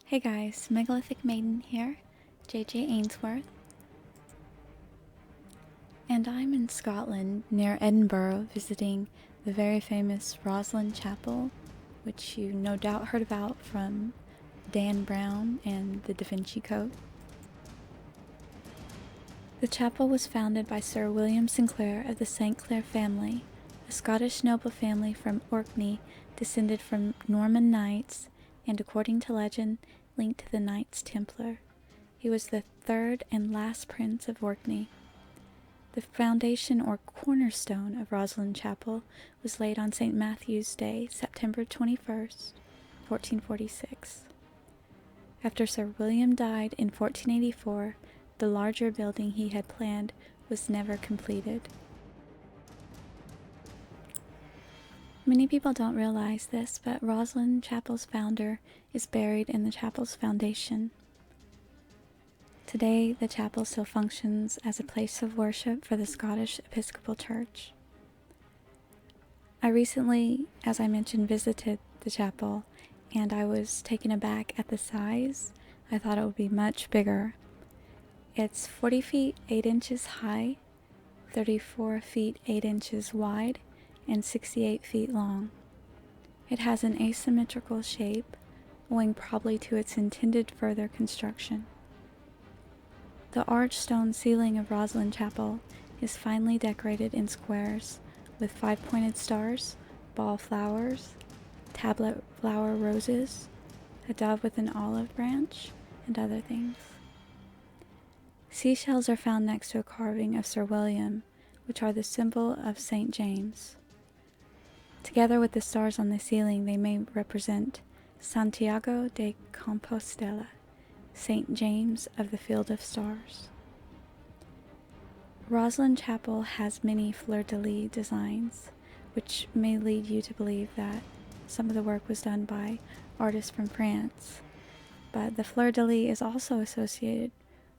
Hey guys, Megalithic Maiden here, JJ Ainsworth, and I'm in Scotland near Edinburgh visiting the very famous Roslyn Chapel, which you no doubt heard about from Dan Brown and the Davinci Code. The chapel was founded by Sir William Sinclair of the St. Clair family, a Scottish noble family from Orkney descended from Norman knights and, according to legend, linked to the Knights Templar. He was the third and last prince of Orkney. The foundation or cornerstone of Roslyn Chapel was laid on St. Matthew's Day, September 21st, 1446. After Sir William died in 1484, the larger building he had planned was never completed. Many people don't realize this, but Roslyn Chapel's founder is buried in the chapel's foundation. Today, the chapel still functions as a place of worship for the Scottish Episcopal Church. I recently, as I mentioned, visited the chapel, and I was taken aback at the size. I thought it would be much bigger. It's 40 feet 8 inches high, 34 feet 8 inches wide, and 68 feet long. It has an asymmetrical shape, owing probably to its intended further construction. The arched stone ceiling of Roslyn Chapel is finely decorated in squares with 5-pointed stars, ball flowers, tablet flower roses, a dove with an olive branch, and other things. Seashells are found next to a carving of Sir William, which are the symbol of St. James. Together with the stars on the ceiling, they may represent Santiago de Compostela, St. James of the Field of Stars. Roslyn Chapel has many fleur-de-lis designs, which may lead you to believe that some of the work was done by artists from France. But the fleur-de-lis is also associated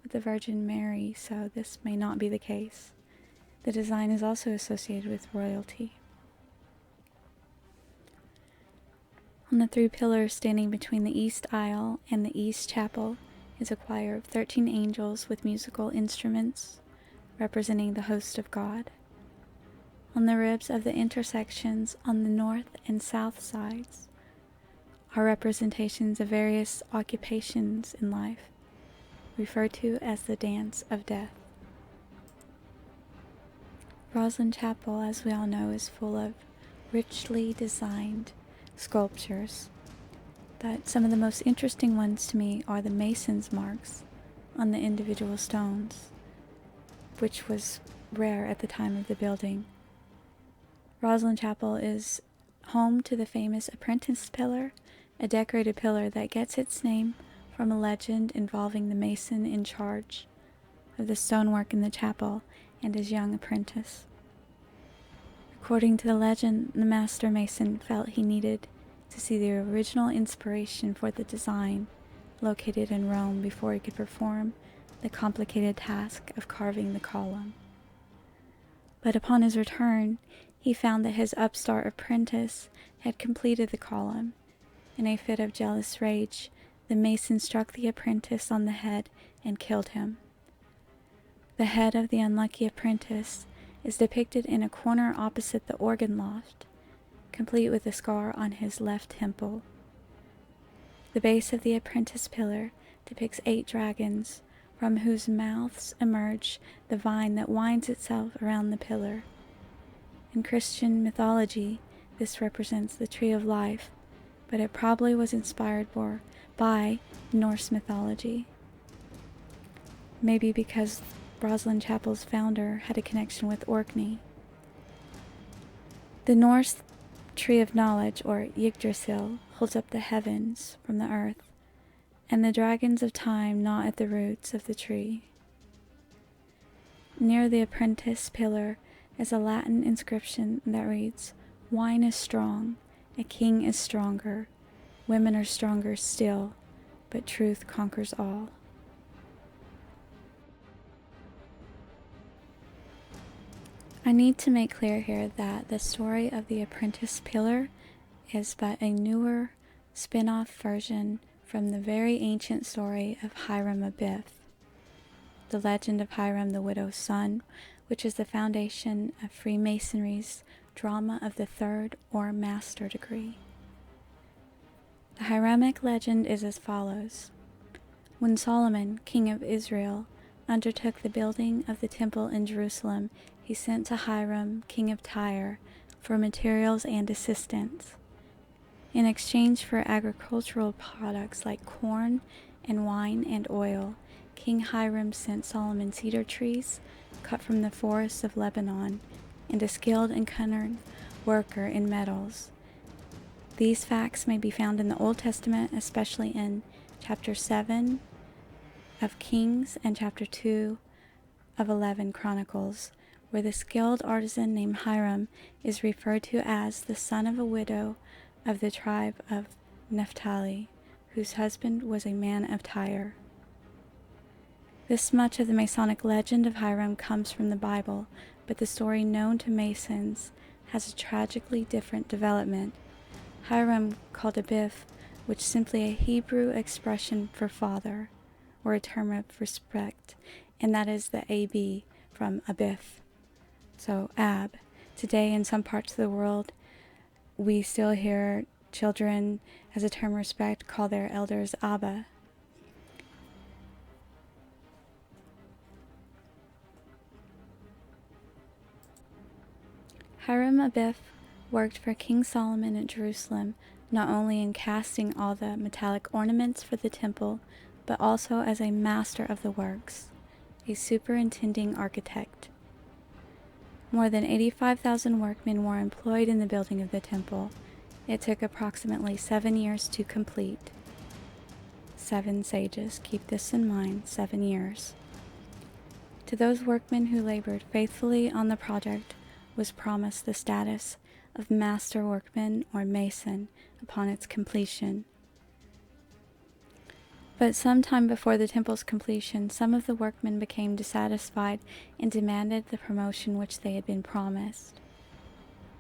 with the Virgin Mary, so this may not be the case. The design is also associated with royalty. On the 3 pillars standing between the east aisle and the east chapel is a choir of 13 angels with musical instruments representing the host of God. On the ribs of the intersections on the north and south sides are representations of various occupations in life, referred to as the Dance of Death. Roslyn Chapel, as we all know, is full of richly designed sculptures, but some of the most interesting ones to me are the mason's marks on the individual stones, which was rare at the time of the building. Roslyn Chapel is home to the famous apprentice pillar, a decorated pillar that gets its name from a legend involving the mason in charge of the stonework in the chapel and his young apprentice. According to the legend, the master mason felt he needed to see the original inspiration for the design located in Rome before he could perform the complicated task of carving the column. But upon his return, he found that his upstart apprentice had completed the column. In a fit of jealous rage, the mason struck the apprentice on the head and killed him. The head of the unlucky apprentice is depicted in a corner opposite the organ loft, complete with a scar on his left temple. The base of the apprentice pillar depicts 8 dragons, from whose mouths emerge the vine that winds itself around the pillar. In Christian mythology, this represents the tree of life, but it probably was inspired by Norse mythology. Maybe because Roslyn Chapel's founder had a connection with Orkney. The Norse tree of knowledge, or Yggdrasil, holds up the heavens from the earth, and the dragons of time gnaw at the roots of the tree. Near the apprentice pillar is a Latin inscription that reads, "Wine is strong, a king is stronger, women are stronger still, but truth conquers all." I need to make clear here that the story of the apprentice pillar is but a newer spin-off version from the very ancient story of Hiram Abiff, the legend of Hiram the widow's son, which is the foundation of Freemasonry's drama of the third or master degree. The Hiramic legend is as follows. When Solomon, king of Israel, undertook the building of the temple in Jerusalem, he sent to Hiram, king of Tyre, for materials and assistance. In exchange for agricultural products like corn and wine and oil, King Hiram sent Solomon cedar trees cut from the forests of Lebanon and a skilled and cunning worker in metals. These facts may be found in the Old Testament, especially in chapter 7 of Kings and chapter 2 of 11 Chronicles, where the skilled artisan named Hiram is referred to as the son of a widow of the tribe of Naphtali, whose husband was a man of Tyre. This much of the Masonic legend of Hiram comes from the Bible, but the story known to Masons has a tragically different development. Hiram called Abiff, which is simply a Hebrew expression for father, or a term of respect, and that is the AB from Abiff. So Ab. Today in some parts of the world, we still hear children, as a term of respect, call their elders Abba. Hiram Abiff worked for King Solomon at Jerusalem, not only in casting all the metallic ornaments for the temple, but also as a master of the works, a superintending architect. More than 85,000 workmen were employed in the building of the temple. It took approximately 7 years to complete. 7 sages, keep this in mind, 7 years. To those workmen who labored faithfully on the project was promised the status of master workman or mason upon its completion. But sometime before the temple's completion, some of the workmen became dissatisfied and demanded the promotion which they had been promised.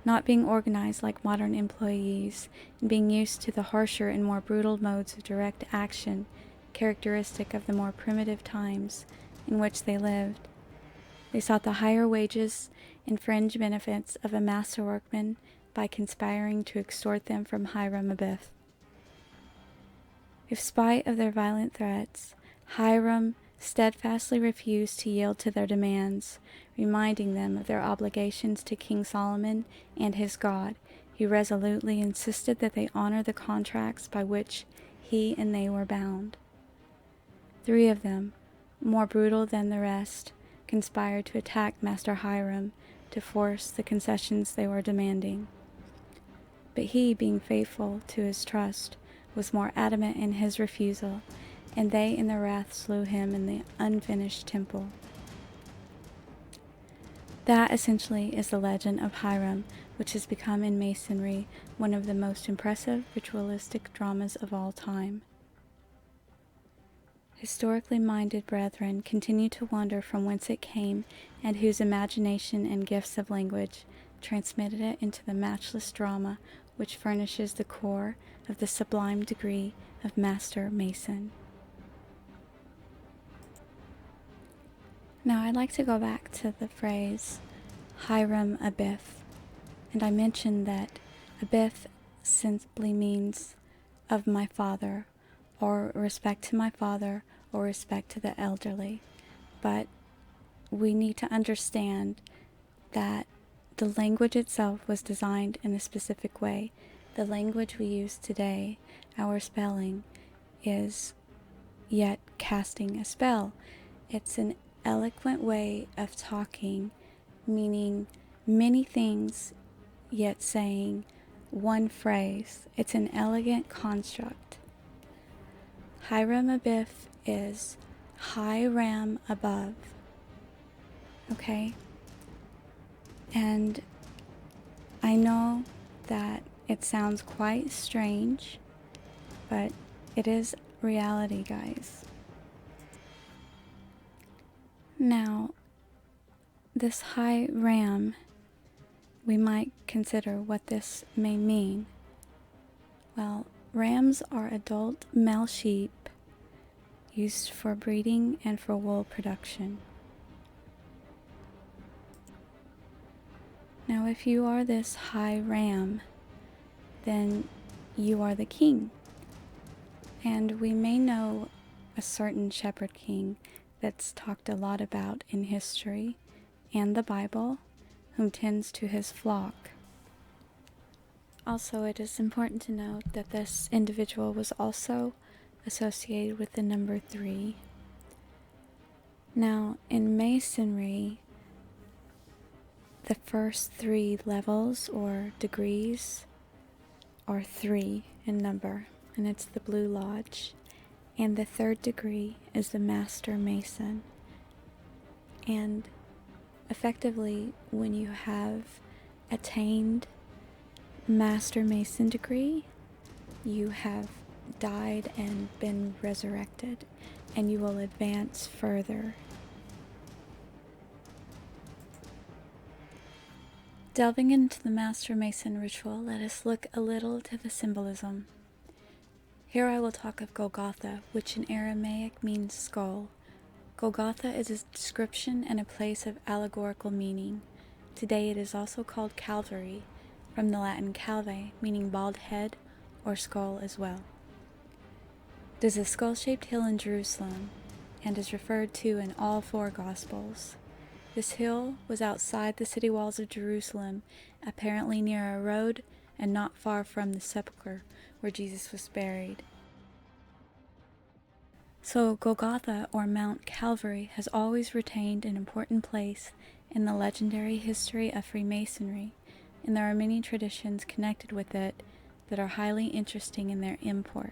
Not being organized like modern employees and being used to the harsher and more brutal modes of direct action characteristic of the more primitive times in which they lived, they sought the higher wages and fringe benefits of a master workman by conspiring to extort them from Hiram Abiff. In spite of their violent threats, Hiram steadfastly refused to yield to their demands, reminding them of their obligations to King Solomon and his God. He resolutely insisted that they honor the contracts by which he and they were bound. 3 of them, more brutal than the rest, conspired to attack Master Hiram to force the concessions they were demanding. But he, being faithful to his trust, was more adamant in his refusal, and they in their wrath slew him in the unfinished temple. That essentially is the legend of Hiram, which has become in Masonry one of the most impressive ritualistic dramas of all time. Historically minded brethren continue to wonder from whence it came and whose imagination and gifts of language transmitted it into the matchless drama which furnishes the core of the sublime degree of Master Mason. Now I'd like to go back to the phrase Hiram Abiff, and I mentioned that Abiff simply means of my father, or respect to my father, or respect to the elderly. But we need to understand that the language itself was designed in a specific way. The language we use today, our spelling, is yet casting a spell. It's an eloquent way of talking, meaning many things, yet saying one phrase. It's an elegant construct. Hiram Abiff is Hiram above. Okay? And I know that it sounds quite strange, but it is reality, guys. Now, this Hiram, we might consider what this may mean. Well, Rams are adult male sheep used for breeding and for wool production. Now, if you are this high ram, then you are the king. And we may know a certain shepherd king that's talked a lot about in history and the Bible, whom tends to his flock. Also, it is important to note that this individual was also associated with the number 3. Now, in Masonry, the first 3 levels or degrees are 3 in number, and it's the Blue Lodge. And the 3rd degree is the Master Mason. And effectively, when you have attained Master Mason degree, you have died and been resurrected, and you will advance further. Delving into the Master Mason ritual, let us look a little to the symbolism. Here I will talk of Golgotha, which in Aramaic means skull. Golgotha is a description and a place of allegorical meaning. Today it is also called Calvary, from the Latin calve, meaning bald head or skull as well. It is a skull-shaped hill in Jerusalem and is referred to in all 4 Gospels. This hill was outside the city walls of Jerusalem, apparently near a road and not far from the sepulchre where Jesus was buried. So Golgotha, or Mount Calvary, has always retained an important place in the legendary history of Freemasonry, and there are many traditions connected with it that are highly interesting in their import.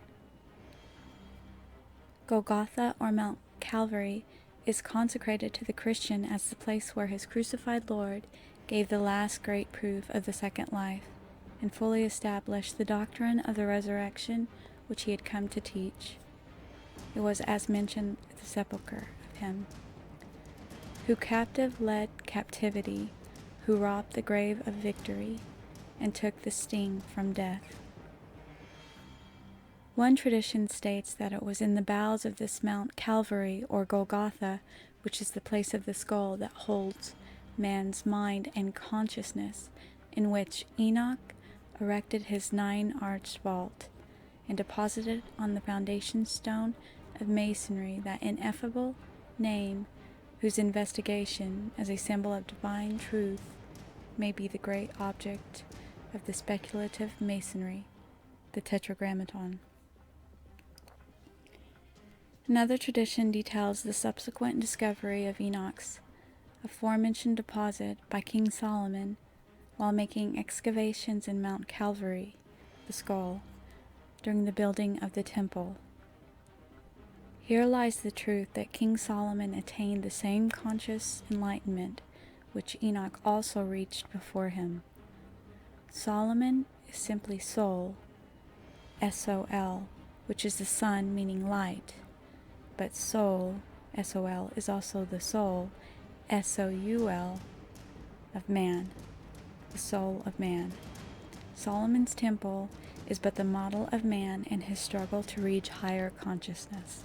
Golgotha, or Mount Calvary, is consecrated to the Christian as the place where his crucified Lord gave the last great proof of the second life, and fully established the doctrine of the resurrection which he had come to teach. It was, as mentioned, the sepulchre of him, who captive led captivity, who robbed the grave of victory, and took the sting from death. One tradition states that it was in the bowels of this Mount Calvary, or Golgotha, which is the place of the skull that holds man's mind and consciousness, in which Enoch erected his 9-arched vault, and deposited on the foundation stone of Masonry that ineffable name, whose investigation as a symbol of divine truth may be the great object of the speculative Masonry, the Tetragrammaton. Another tradition details the subsequent discovery of Enoch's aforementioned deposit by King Solomon while making excavations in Mount Calvary, the skull, during the building of the temple. Here lies the truth that King Solomon attained the same conscious enlightenment which Enoch also reached before him. Solomon is simply soul, S-O-L, which is the sun meaning light, but soul, S-O-L, is also the soul, S-O-U-L, of man, the soul of man. Solomon's temple is but the model of man in his struggle to reach higher consciousness.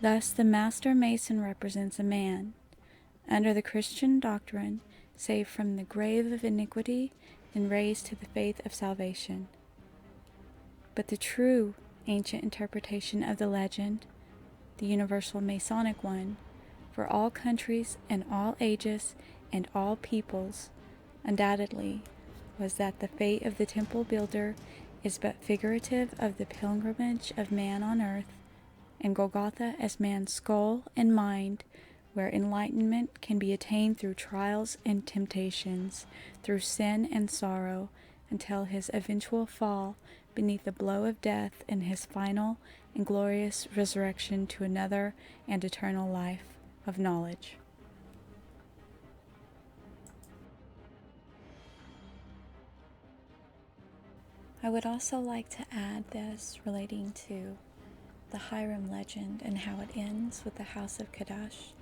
Thus, the Master Mason represents a man, under the Christian doctrine, saved from the grave of iniquity and raised to the faith of salvation. But the true ancient interpretation of the legend, the universal Masonic one, for all countries and all ages and all peoples, undoubtedly was that the fate of the temple builder is but figurative of the pilgrimage of man on earth, and Golgotha as man's skull and mind, where enlightenment can be attained through trials and temptations, through sin and sorrow, until his eventual fall beneath the blow of death and his final and glorious resurrection to another and eternal life of knowledge. I would also like to add this relating to the Hiram legend and how it ends with the House of Kadash.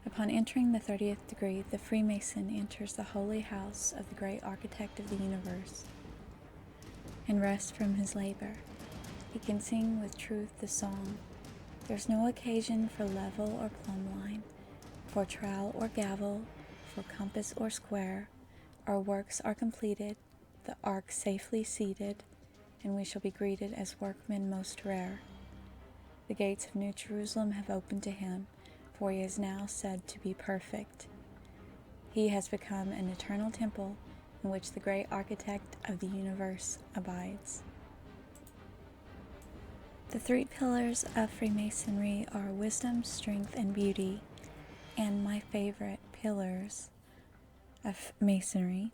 Upon entering the 30th degree, the Freemason enters the holy house of the great architect of the universe. and rest from his labor. He can sing with truth the song. There's no occasion for level or plumb line, for trowel or gavel, for compass or square. Our works are completed, the ark safely seated, and we shall be greeted as workmen most rare. The gates of New Jerusalem have opened to him, for he is now said to be perfect. He has become an eternal temple in which the great architect of the universe abides. The 3 pillars of Freemasonry are wisdom, strength, and beauty, and my favorite pillars of Masonry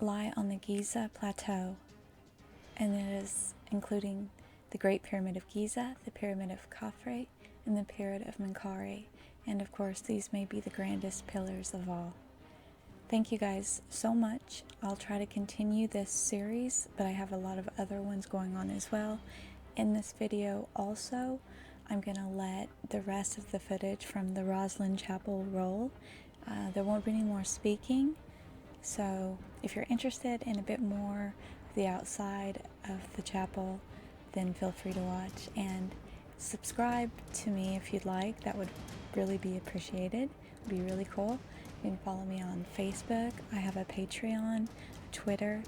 lie on the Giza Plateau, and it is including the Great Pyramid of Giza, the Pyramid of Khafre, and the Pyramid of Menkaure, and of course these may be the grandest pillars of all. Thank you guys so much. I'll try to continue this series, but I have a lot of other ones going on as well. In this video also, I'm going to let the rest of the footage from the Roslyn Chapel roll. There won't be any more speaking, so if you're interested in a bit more of the outside of the chapel, then feel free to watch and subscribe to me if you'd like. That would really be appreciated. It would be really cool. You can follow me on Facebook. I have a Patreon, Twitter.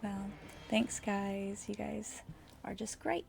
Well, thanks guys. You guys are just great.